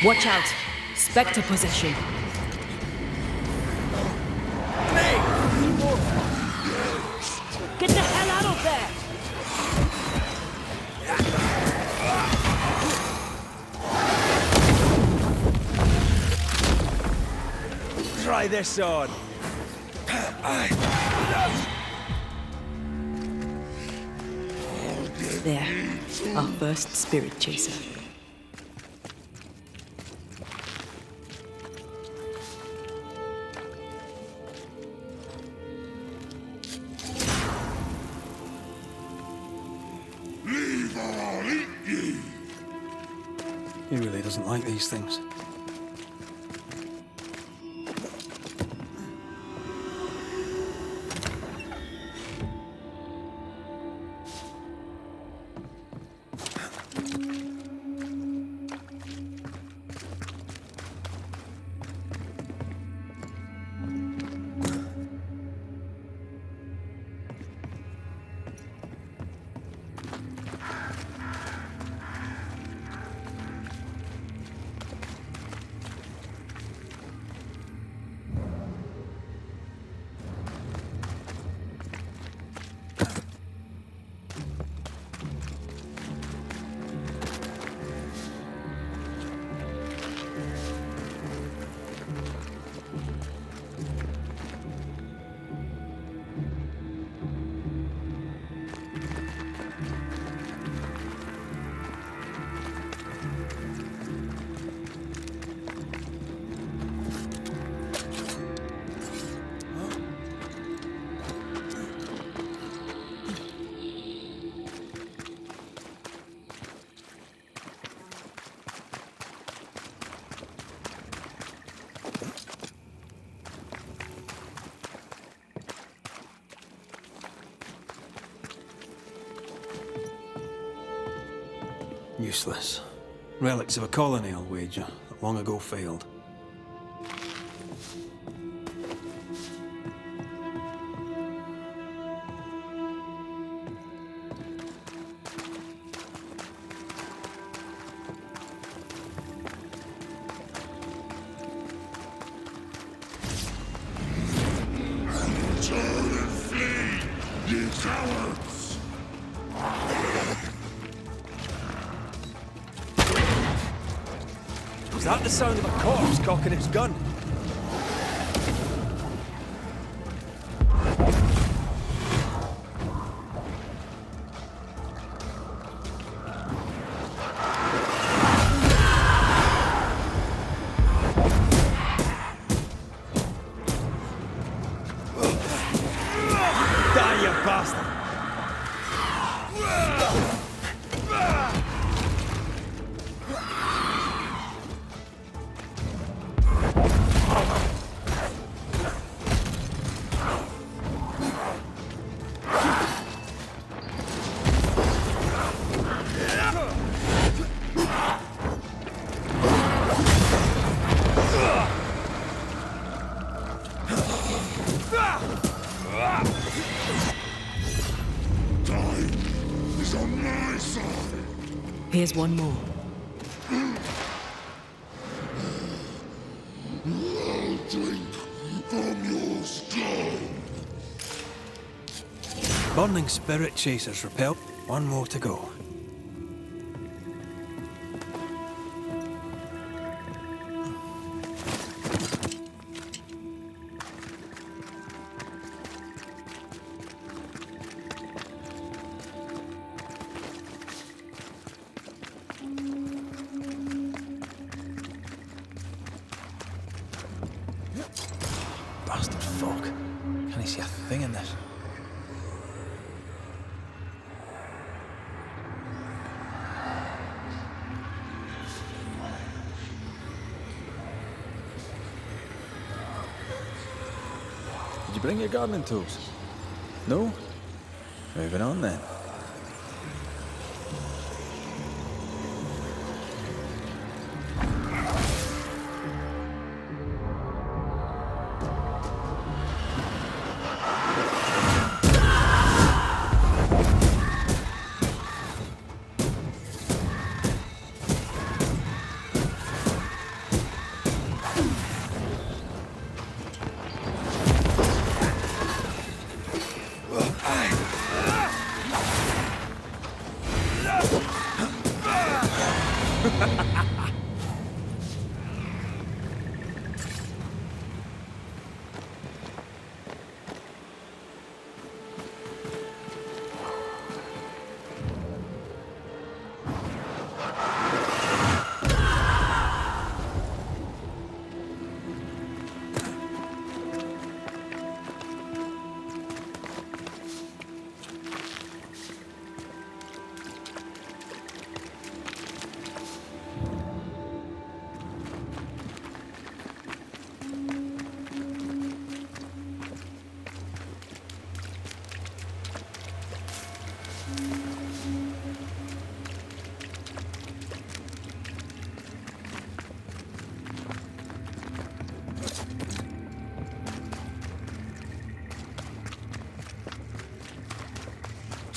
Watch out! Spectre possession. Get the hell out of there! Try this on. There. Our first spirit chaser. He really doesn't like these things. Useless. Relics of a colony, I'll wager, that long ago failed. Turn and flee, ye cowards! Was that the sound of a corpse cocking its gun? Die, you bastard! Time is on my side. Here's one more. I'll drink from your skull. Burning spirit chasers repelled. One more to go. Bastard fog. Can't he see a thing in this? Did you bring your gardening tools? No? Moving on then.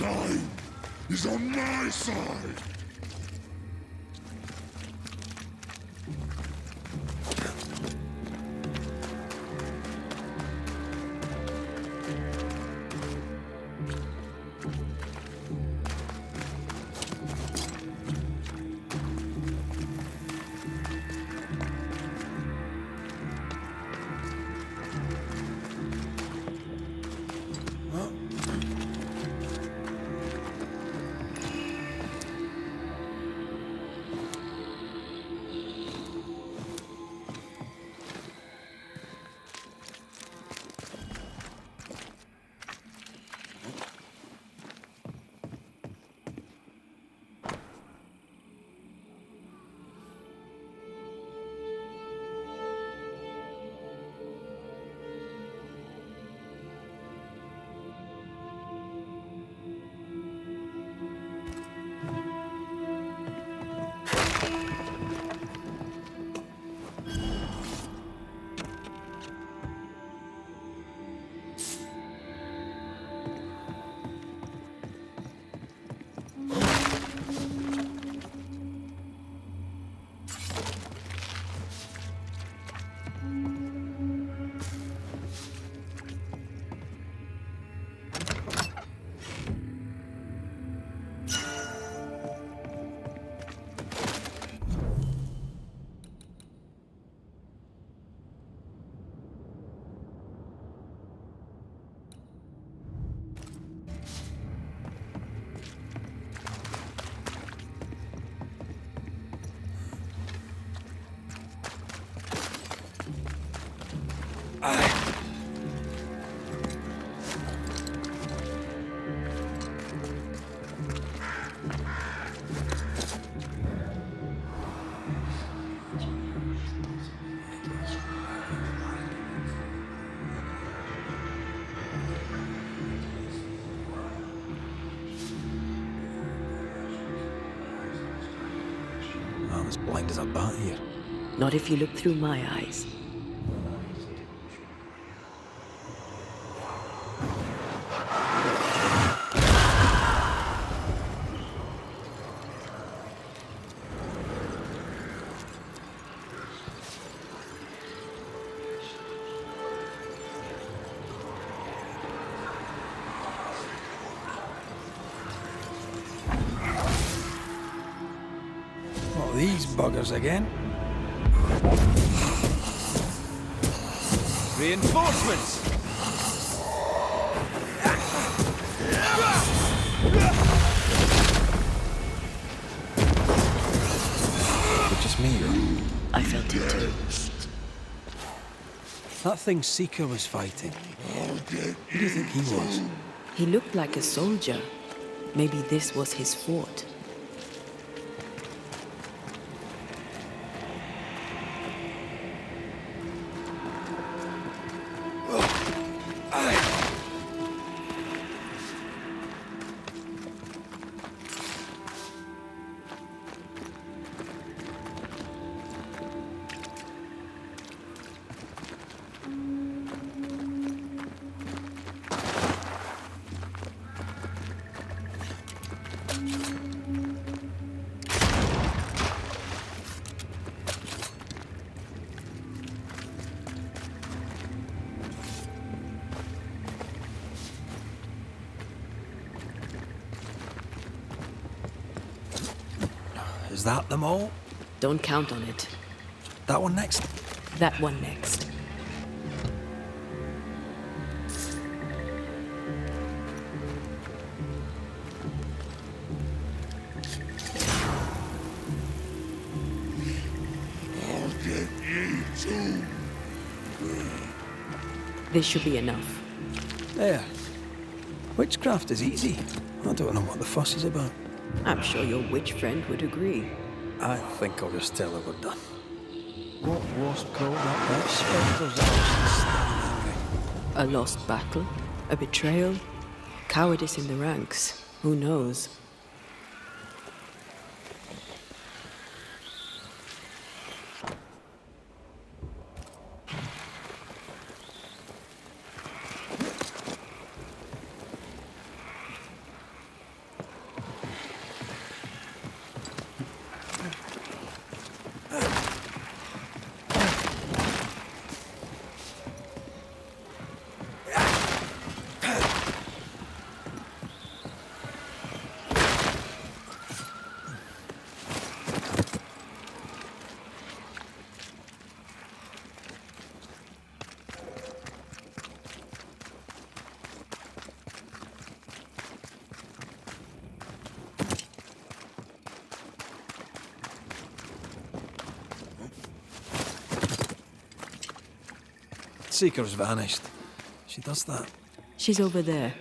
Time is on my side. I'm as blind as a bat here. Not if you look through my eyes. What, these buggers again? Reinforcements! But just me, or... I felt it too. That thing Seeker was fighting. Who do you think he was? He looked like a soldier. Maybe this was his fort. Is that them all? Don't count on it. That one next? That one next. I'll get you too. This should be enough. There. Witchcraft is easy. I don't know what the fuss is about. I'm sure your witch friend would agree. I think I'll just tell her we're done. What wasp called that spectre's A lost battle? A betrayal? Cowardice in the ranks? Who knows? Seeker's vanished. She does that. She's over there.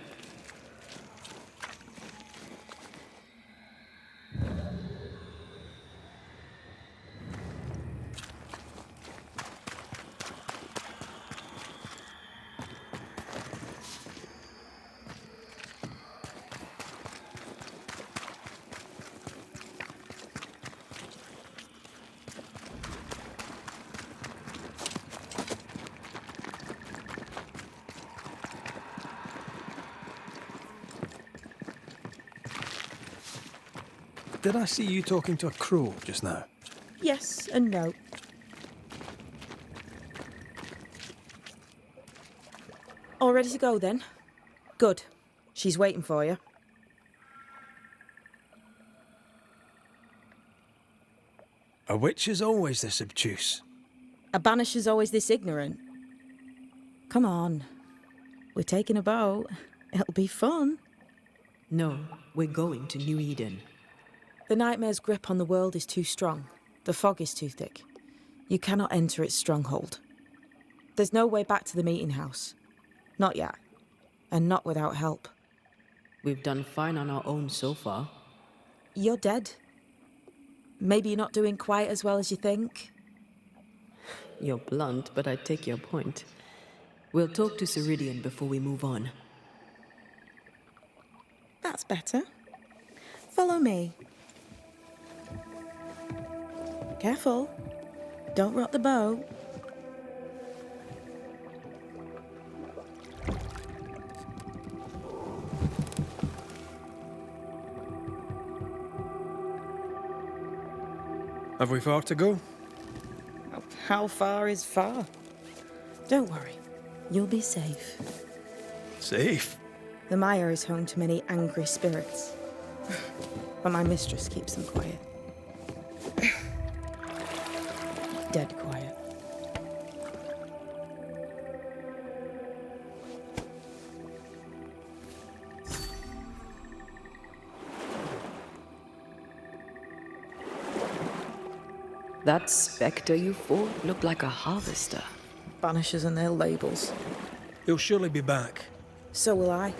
Did I see you talking to a crow just now? Yes and no. All ready to go then? Good. She's waiting for you. A witch is always this obtuse. A banisher's always this ignorant. Come on. We're taking a boat. It'll be fun. No, we're going to New Eden. The nightmare's grip on the world is too strong. The fog is too thick. You cannot enter its stronghold. There's no way back to the meeting house. Not yet. And not without help. We've done fine on our own so far. You're dead. Maybe you're not doing quite as well as you think. You're blunt, but I take your point. We'll talk to Ceridian before we move on. That's better. Follow me. Careful. Don't rock the boat. Have we far to go? How far is far? Don't worry. You'll be safe. Safe? The mire is home to many angry spirits. But my mistress keeps them quiet. Dead quiet. That spectre you fought looked like a harvester. Banishers and their labels. He'll surely be back. So will I.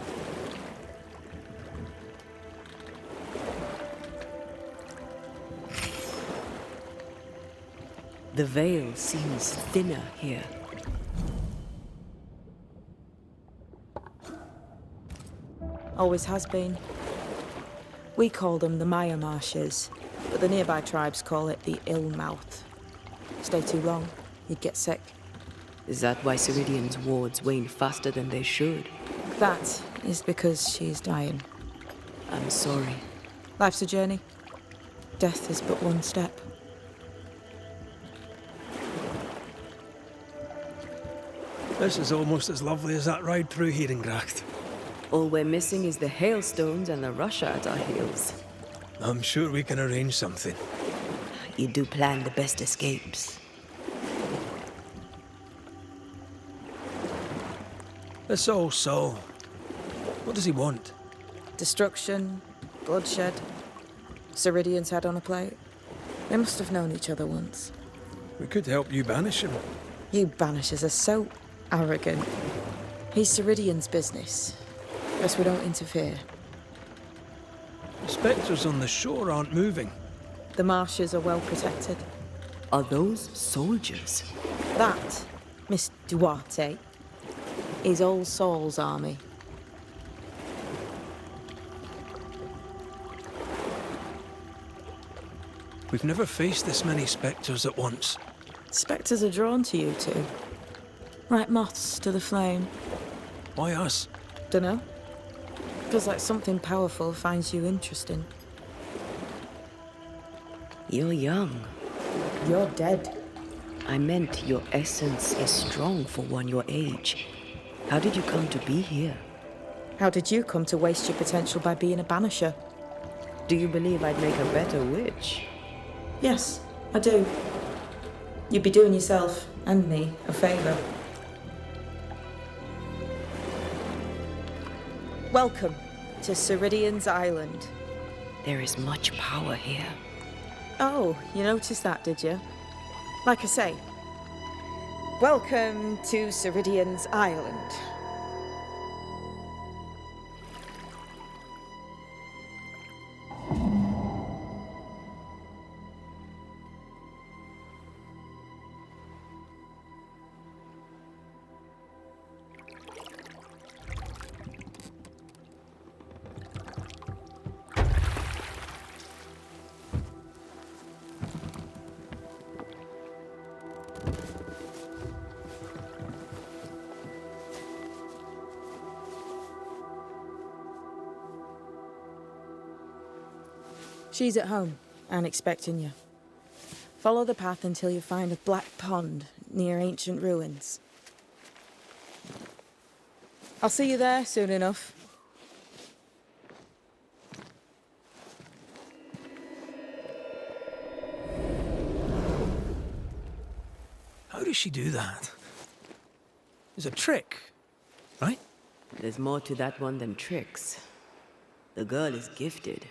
The veil seems thinner here. Always has been. We call them the Maya Marshes, but the nearby tribes call it the Ill Mouth. Stay too long, you'd get sick. Is that why Ceridian's wards wane faster than they should? That is because she's dying. I'm sorry. Life's a journey. Death is but one step. This is almost as lovely as that ride through Herengracht. All we're missing is the hailstones and the Russia at our heels. I'm sure we can arrange something. you do plan the best escapes. This old soul. What does he want? Destruction, bloodshed. Ceridian's head on a plate. They must have known each other once. We could help you banish him. You Banishers are so arrogant. He's Ceridian's business. Guess we don't interfere. The spectres on the shore aren't moving. The marshes are well protected. Are those soldiers? That, Miss Duarte, is All Souls' army. We've never faced this many spectres at once. Spectres are drawn to you two. Like moths to the flame. Why us? Dunno. Feels like something powerful finds you interesting. You're young. You're dead. I meant your essence is strong for one your age. How did you come to be here? How did you come to waste your potential by being a banisher? Do you believe I'd make a better witch? Yes, I do. You'd be doing yourself and me a favour. Welcome to Ceridian's Island. There is much power here. Oh, you noticed that, did you? Like I say, welcome to Ceridian's Island. She's at home and expecting you. Follow the path until you find a black pond near ancient ruins. I'll see you there soon enough. How does she do that? It's a trick, right? There's more to that one than tricks. The girl is gifted.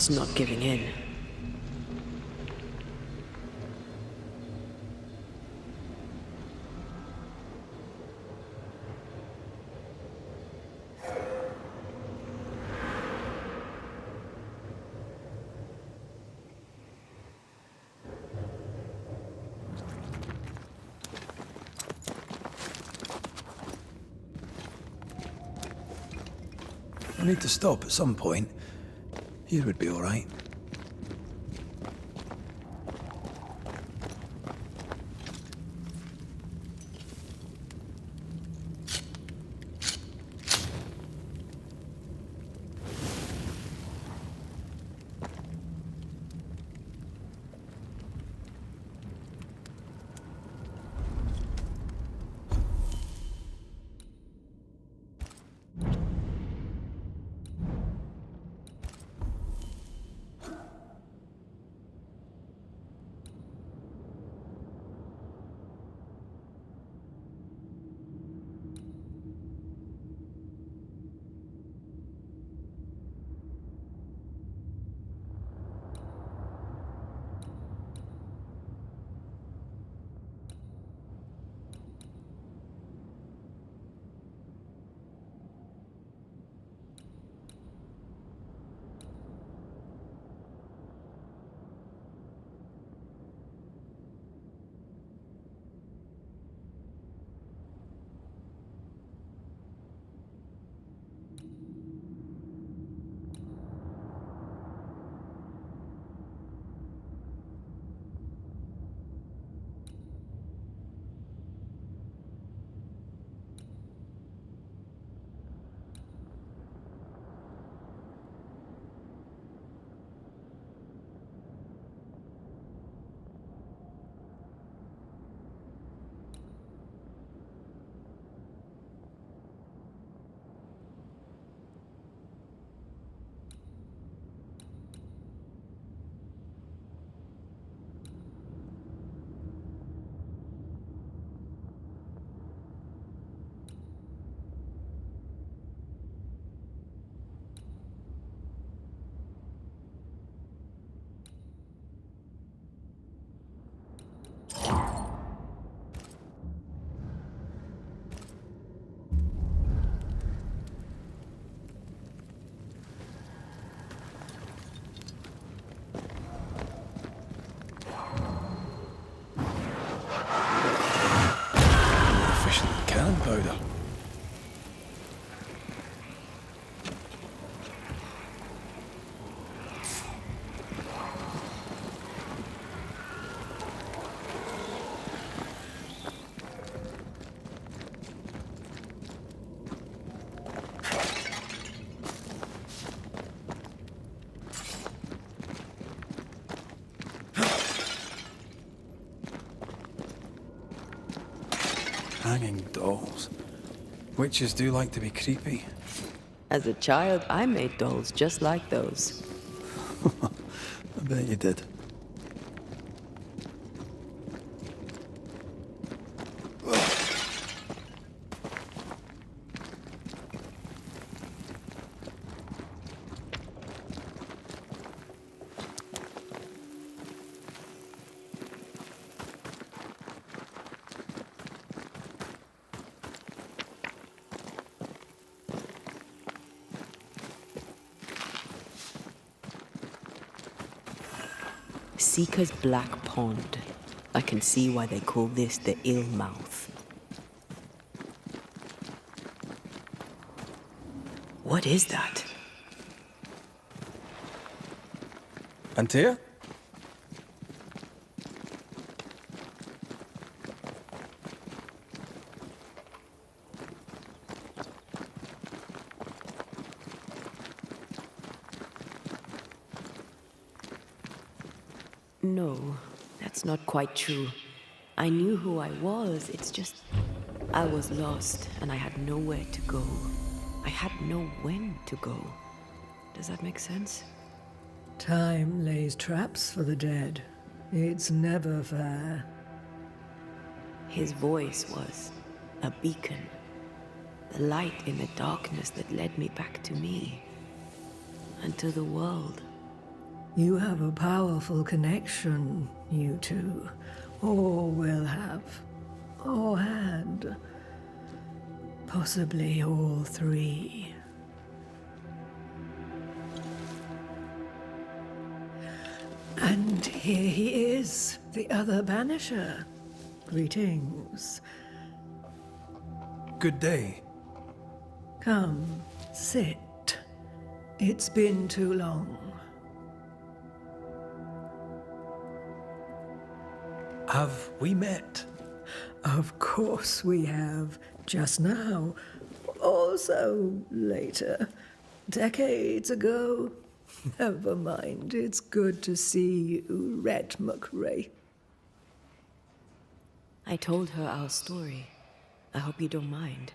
It's not giving in. I need to stop at some point. Here would be all right. gunpowder. Hanging dolls. Witches do like to be creepy. As a child, I made dolls just like those. I bet you did. Seeker's Black Pond. I can see why they call this the Ill Mouth. What is that? Antea? No, that's not quite true. I knew who I was, it's just... I was lost, and I had nowhere to go. I had no when to go. Does that make sense? Time lays traps for the dead. It's never fair. His voice was a beacon. The light in the darkness that led me back to me. And to the world. You have a powerful connection, you two. Or will have. Or had. Possibly all three. And here he is, the other Banisher. Greetings. Good day. Come, sit. It's been too long. Have we met? Of course we have. Just now. Also later. Decades ago. Never mind. It's good to see you, Red McRae. I told her our story. I hope you don't mind.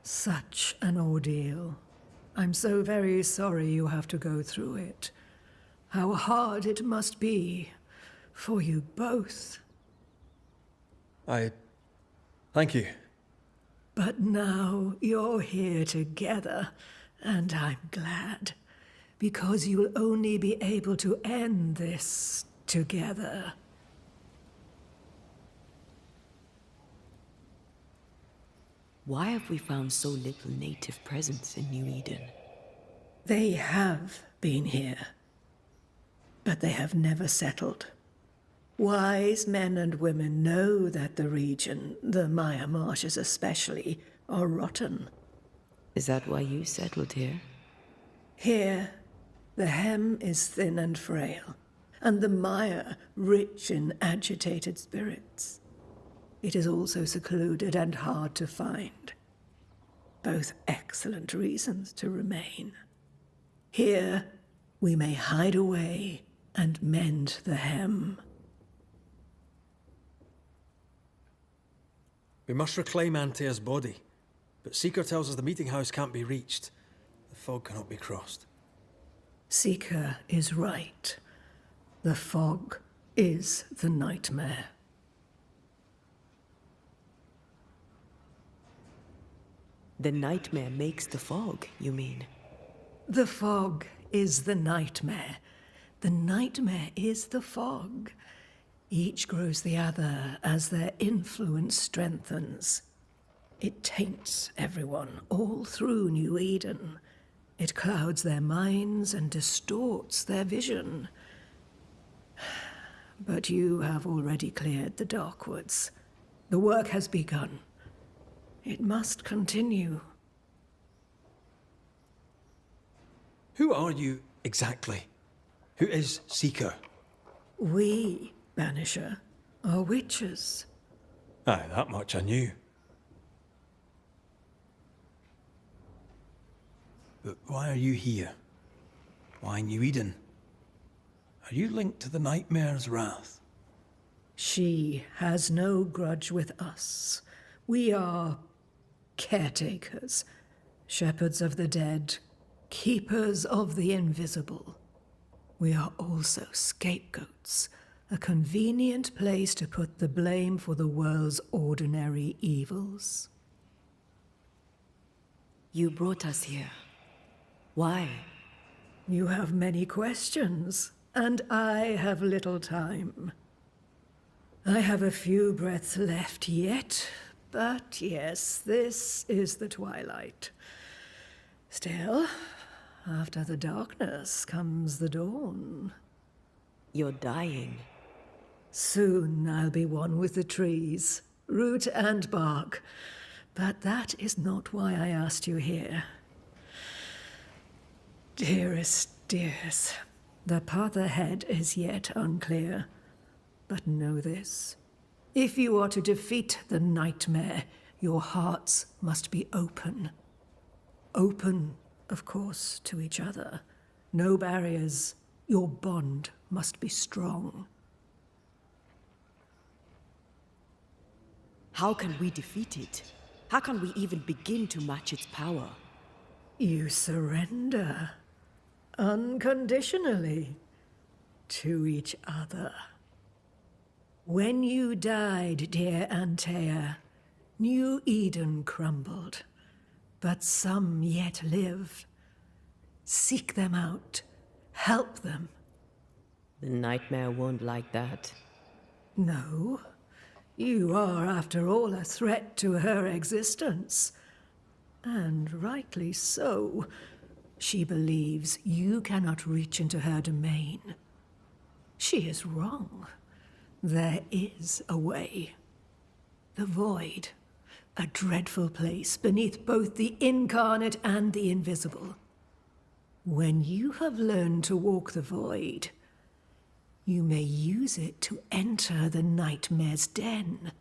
Such an ordeal. I'm so very sorry you have to go through it. How hard it must be for you both. Thank you. But now you're here together, and I'm glad. Because you'll only be able to end this together. Why have we found so little native presence in New Eden? They have been here, but they have never settled. Wise men and women know that the region, the Maya Marshes especially, are rotten. Is that why you settled here? Here, the hem is thin and frail, and the Maya rich in agitated spirits. It is also secluded and hard to find. Both excellent reasons to remain. Here, we may hide away and mend the hem. We must reclaim Antea's body, but Seeker tells us the meeting house can't be reached. The fog cannot be crossed. Seeker is right. The fog is the nightmare. The nightmare makes the fog, you mean? The fog is the nightmare. The nightmare is the fog. Each grows the other as their influence strengthens. It taints everyone all through New Eden. It clouds their minds and distorts their vision. But you have already cleared the Darkwoods. The work has begun. It must continue. Who are you exactly? Who is Seeker? We, Banisher, are witches. Aye, that much I knew. But why are you here? Why New Eden? Are you linked to the Nightmare's wrath? She has no grudge with us. We are caretakers, shepherds of the dead, keepers of the invisible. We are also scapegoats, a convenient place to put the blame for the world's ordinary evils. You brought us here. Why? You have many questions, and I have little time. I have a few breaths left yet, but yes, this is the twilight. Still, after the darkness comes the dawn. You're dying. Soon I'll be one with the trees, root and bark. But that is not why I asked you here. Dearest dears, the path ahead is yet unclear. But know this. If you are to defeat the Nightmare, your hearts must be open. Open, of course, to each other. No barriers. Your bond must be strong. How can we defeat it? How can we even begin to match its power? You surrender. Unconditionally. To each other. When you died, dear Antea, New Eden crumbled. But some yet live. Seek them out. Help them. The Nightmare won't like that. No. You are, after all, a threat to her existence. And rightly so. She believes you cannot reach into her domain. She is wrong. There is a way. The Void. A dreadful place beneath both the incarnate and the invisible. When you have learned to walk the Void, you may use it to enter the Nightmare's den.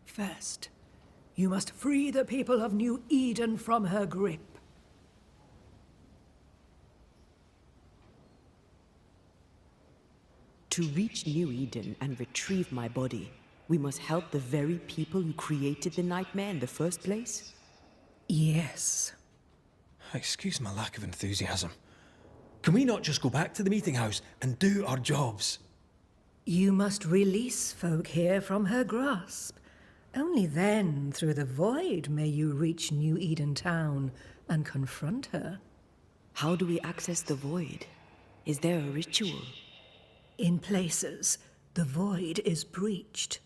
First, you must free the people of New Eden from her grip. To reach New Eden and retrieve my body, we must help the very people who created the Nightmare in the first place? Yes. Excuse my lack of enthusiasm. Can we not just go back to the meeting house and do our jobs? You must release folk here from her grasp. Only then, through the Void, may you reach New Eden Town and confront her. How do we access the Void? Is there a ritual? In places, the Void is breached.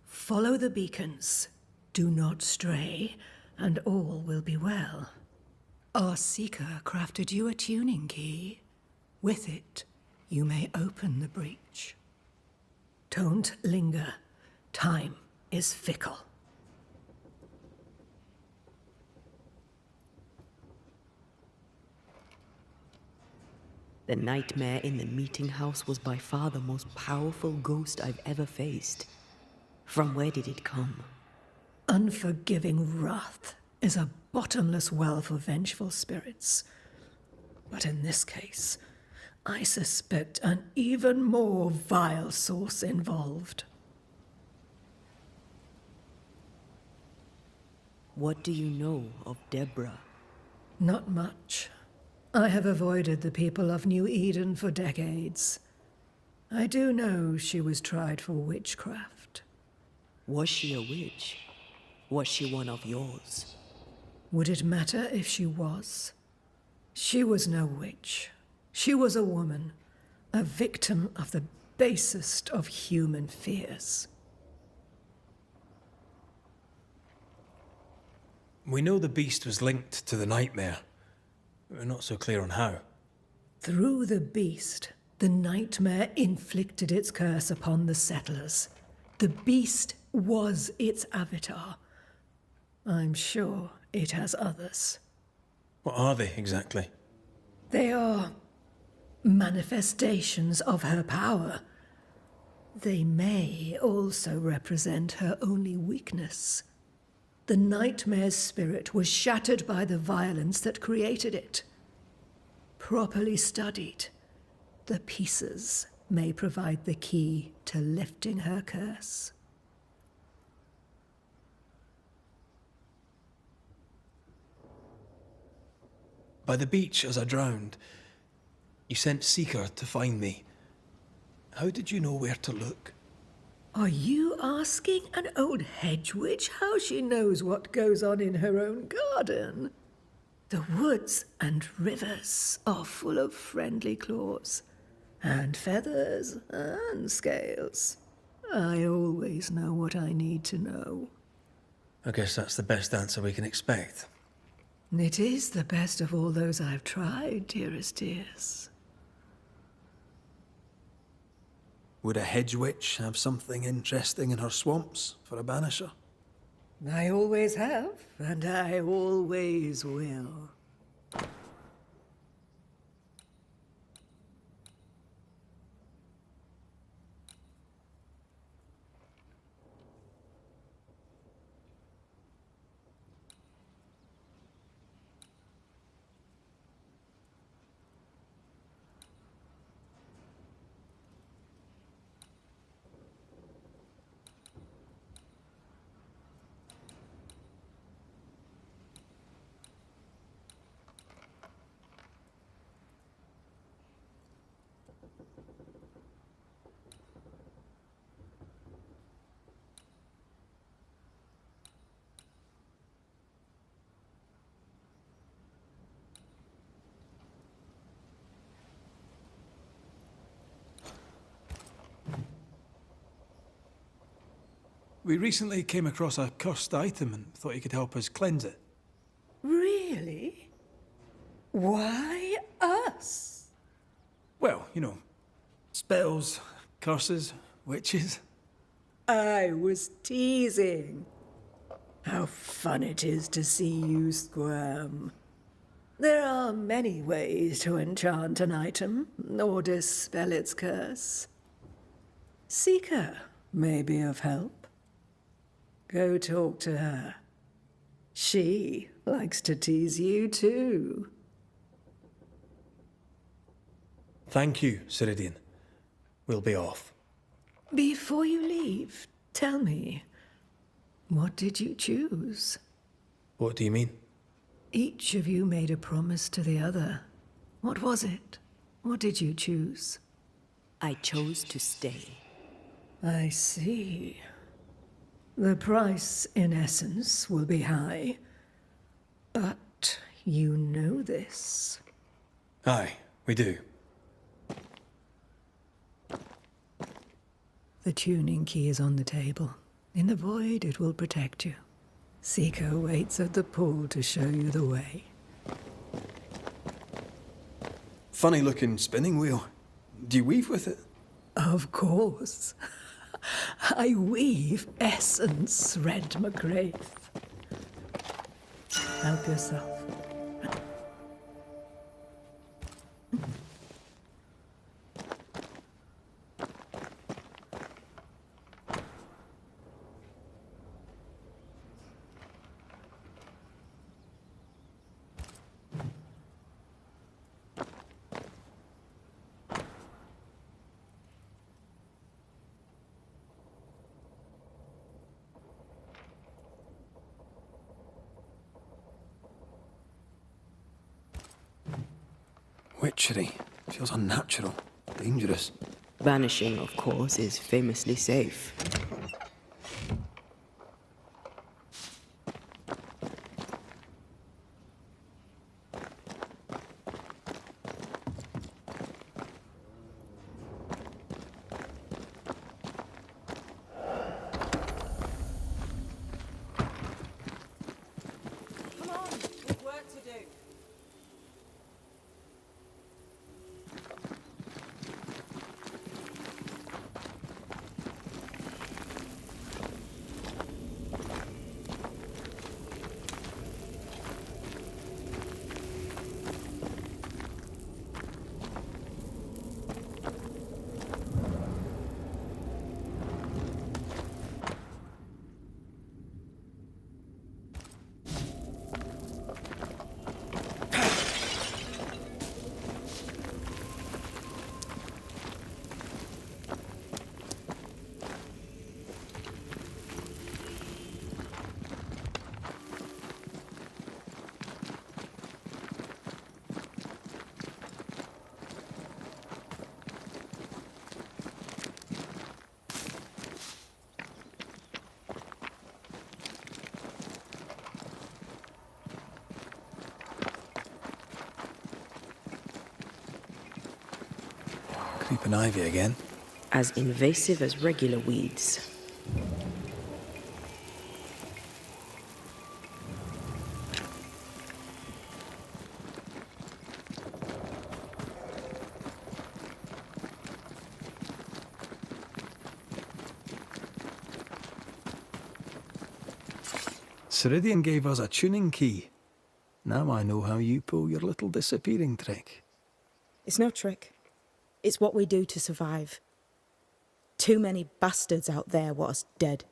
Follow the beacons. Do not stray, and all will be well. Our Seeker crafted you a tuning key. With it, you may open the breach. Don't linger. Time is fickle. The Nightmare in the meeting house was by far the most powerful ghost I've ever faced. From where did it come? Unforgiving wrath is a bottomless well for vengeful spirits. But in this case, I suspect an even more vile source involved. What do you know of Deborah? Not much. I have avoided the people of New Eden for decades. I do know she was tried for witchcraft. Was she a witch? Was she one of yours? Would it matter if she was? She was no witch. She was a woman, a victim of the basest of human fears. We know the beast was linked to the Nightmare. We're not so clear on how. Through the beast, the Nightmare inflicted its curse upon the settlers. The beast was its avatar. I'm sure it has others. What are they exactly? They are manifestations of her power. They may also represent her only weakness. The nightmare's spirit was shattered by the violence that created it. Properly studied, the pieces may provide the key to lifting her curse. By the beach as I drowned, you sent Seeker to find me. How did you know where to look? Are you asking an old hedge witch how she knows what goes on in her own garden? The woods and rivers are full of friendly claws, and feathers and scales. I always know what I need to know. I guess that's the best answer we can expect. It is the best of all those I've tried, dearest dears. Would a hedge witch have something interesting in her swamps for a banisher? I always have, and I always will. We recently came across a cursed item and thought you could help us cleanse it. Really? Why us? Well, you know, spells, curses, witches. I was teasing. How fun it is to see you squirm. There are many ways to enchant an item or dispel its curse. Seeker may be of help. Go talk to her. She likes to tease you too. Thank you, Ceridian. We'll be off. Before you leave, tell me, what did you choose? What do you mean? Each of you made a promise to the other. What was it? What did you choose? I chose to stay. I see. The price, in essence, will be high. But you know this. Aye, we do. The tuning key is on the table. In the void, it will protect you. Seeker waits at the pool to show you the way. Funny looking spinning wheel. Do you weave with it? Of course. I weave essence, Red McGrath. Help yourself. Witchery. Feels unnatural. Dangerous. Banishing, of course, is famously safe. Come on, there's work to do. Creeping ivy again. As invasive as regular weeds. Ceridian gave us a tuning key. Now I know how you pull your little disappearing trick. It's no trick. It's what we do to survive. Too many bastards out there want us dead.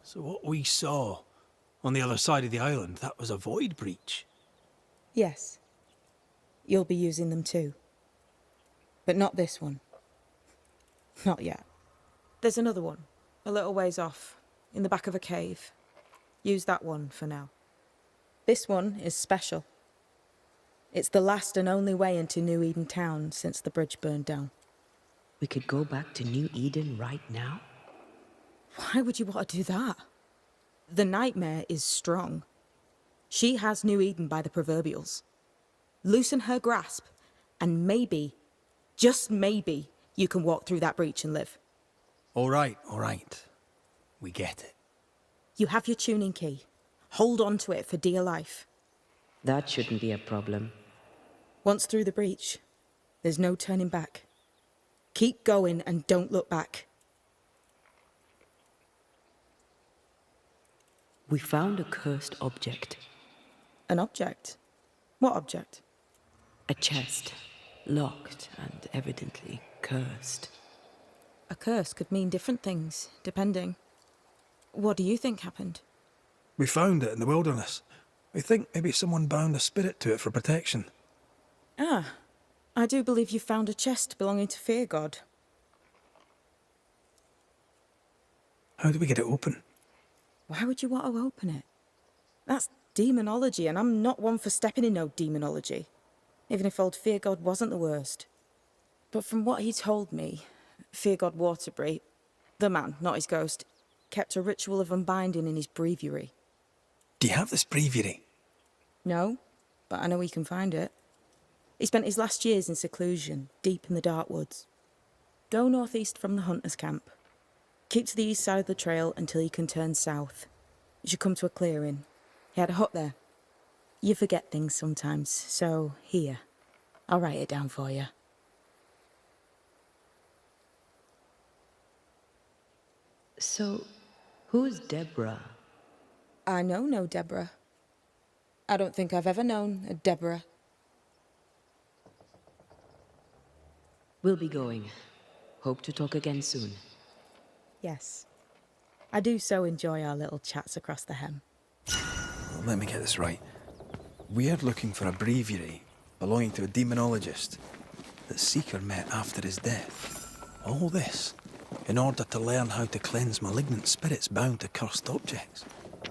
So what we saw on the other side of the island, that was a void breach? Yes. You'll be using them too. But not this one. Not yet. There's another one, a little ways off, in the back of a cave. Use that one for now. This one is special. It's the last and only way into New Eden town since the bridge burned down. We could go back to New Eden right now? Why would you want to do that? The nightmare is strong. She has New Eden by the proverbials. Loosen her grasp, and maybe, just maybe, you can walk through that breach and live. All right. We get it. You have your tuning key. Hold on to it for dear life. That shouldn't be a problem. Once through the breach, there's no turning back. Keep going and don't look back. We found a cursed object. An object? What object? A chest. Locked and evidently cursed. A curse could mean different things, depending. What do you think happened? We found it in the wilderness. We think maybe someone bound a spirit to it for protection. Ah, I do believe you found a chest belonging to Fear God. How do we get it open? Why would you want to open it? That's demonology, and I'm not one for stepping in no demonology. Even if old Fear God wasn't the worst. But from what he told me, Fear God Waterbury, the man, not his ghost, kept a ritual of unbinding in his breviary. Do you have this breviary? No, but I know he can find it. He spent his last years in seclusion, deep in the dark woods. Go northeast from the hunter's camp. Keep to the east side of the trail until you can turn south. You should come to a clearing. He had a hut there. You forget things sometimes, so here. I'll write it down for you. So, who's Deborah? I know no Deborah. I don't think I've ever known a Deborah. We'll be going. Hope to talk again soon. Yes. I do so enjoy our little chats across the hem. Let me get this right. We're looking for a breviary belonging to a demonologist that Seeker met after his death. All this in order to learn how to cleanse malignant spirits bound to cursed objects.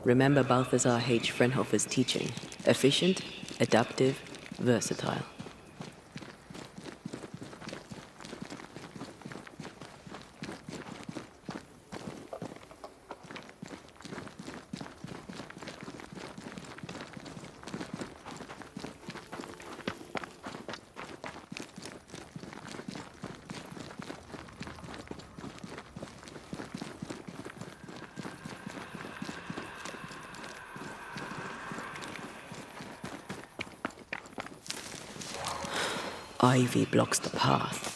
Remember Balthazar H. Frenhofer's teaching. Efficient, adaptive, versatile. Ivy blocks the path.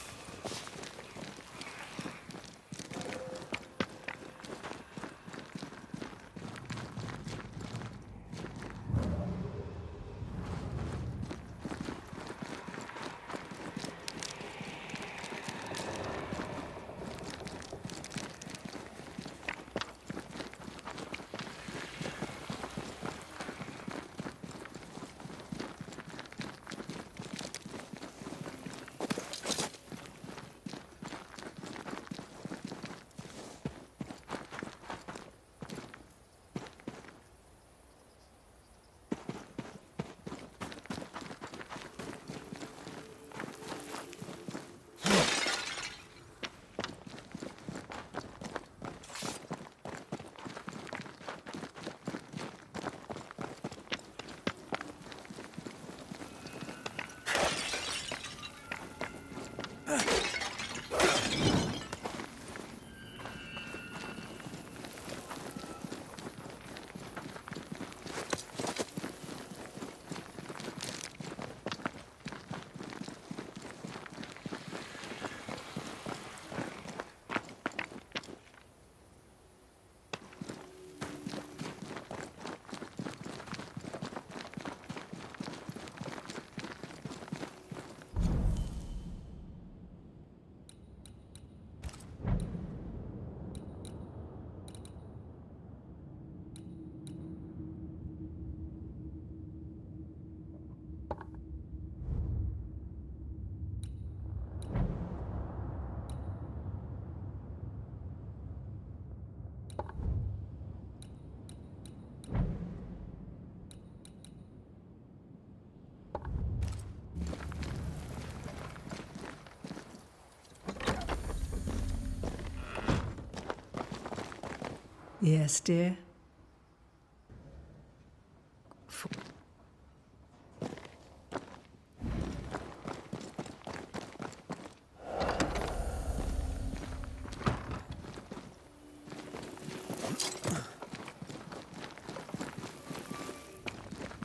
Yes, dear?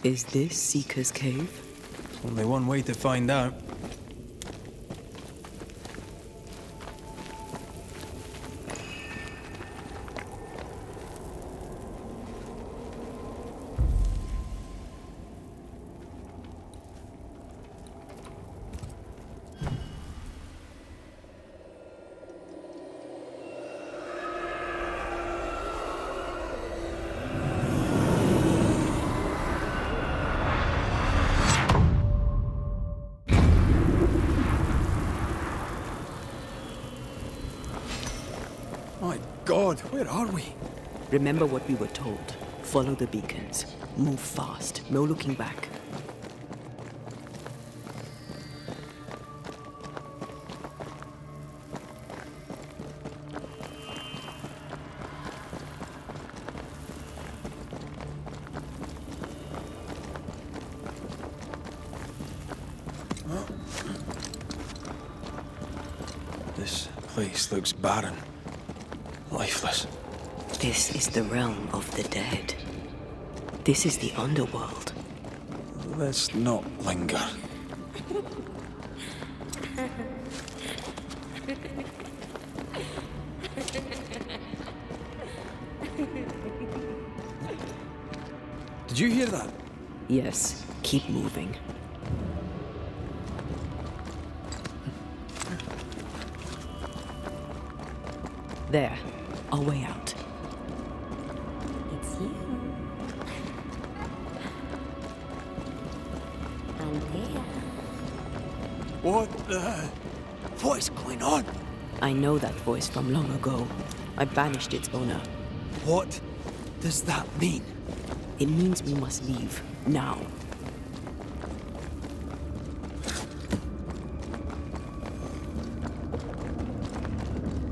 Is this Seeker's Cave? Only one way to find out. My God, where are we? Remember what we were told. Follow the beacons. Move fast. No looking back. This place looks barren. Lifeless. This is the realm of the dead. This is the underworld. Let's not linger. Did you hear that? Yes, keep moving. There, our way out. It's you. I'm there. What is going on? I know that voice from long ago. I banished its owner. What does that mean? It means we must leave, now.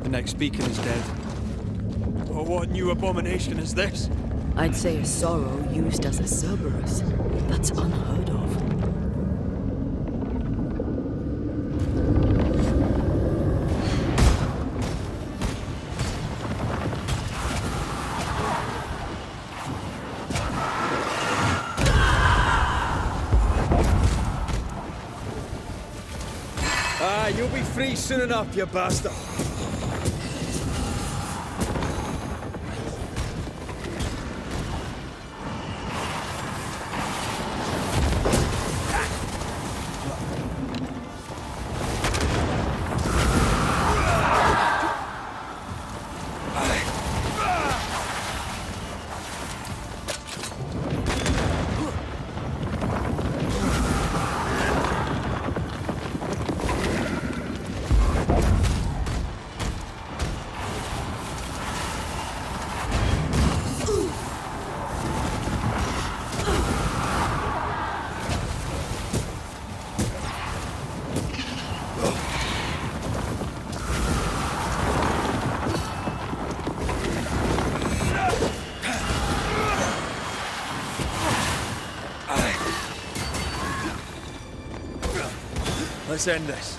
The next beacon is dead. Oh, what new abomination is this? I'd say a sorrow used as a Cerberus. That's unheard of. Ah, you'll be free soon enough, you bastard. Let's end this.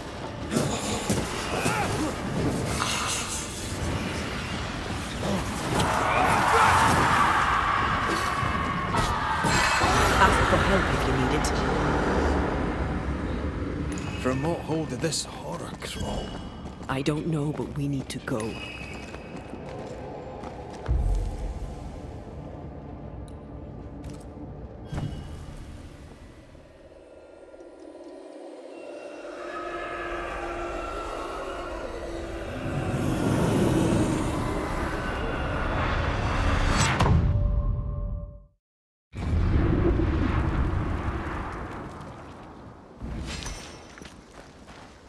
Ask for help if you need it. From what hole did this horror crawl? I don't know, but we need to go.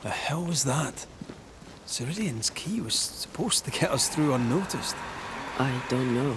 The hell was that? Ceridian's key was supposed to get us through unnoticed. I don't know.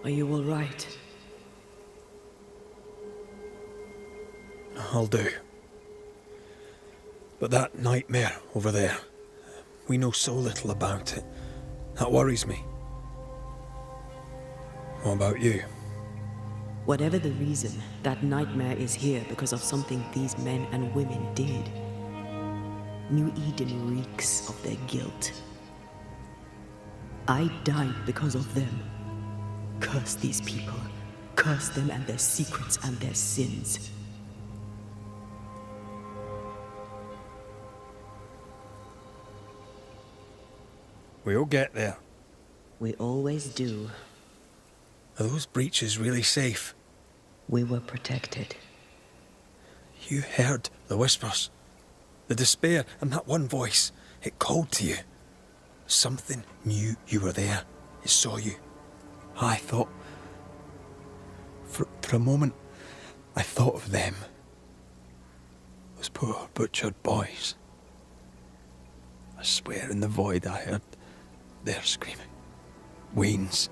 Are you all right? I'll do. But that nightmare over there, we know so little about it. That worries me. What about you? Whatever the reason, that nightmare is here because of something these men and women did. New Eden reeks of their guilt. I died because of them. Curse these people. Curse them and their secrets and their sins. We'll get there. We always do. Are those breaches really safe? We were protected. You heard the whispers, the despair, and that one voice. It called to you. Something knew you were there. It saw you. I thought... For a moment, I thought of them. Those poor butchered boys. I swear in the void I heard their screaming. Wains.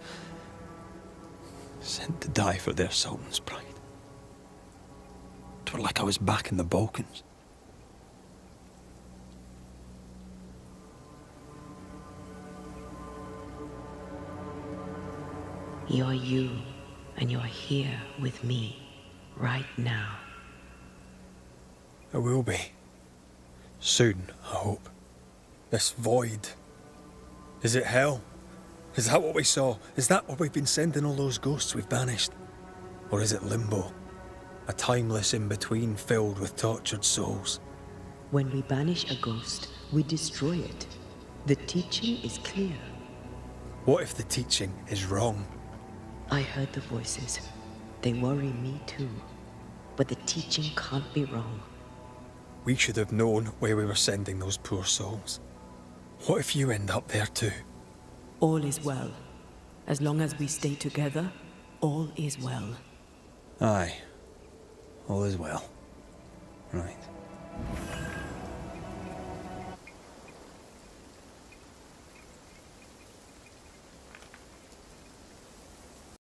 Sent to die for their Sultan's pride. 'Twere like I was back in the Balkans. You're you, and you're here with me, right now. I will be. Soon, I hope. This void. Is it hell? Is that what we saw? Is that where we've been sending all those ghosts we've banished? Or is it limbo? A timeless in-between filled with tortured souls? When we banish a ghost, we destroy it. The teaching is clear. What if the teaching is wrong? I heard the voices. They worry me too. But the teaching can't be wrong. We should have known where we were sending those poor souls. What if you end up there too? All is well. As long as we stay together, all is well. Aye. All is well. Right.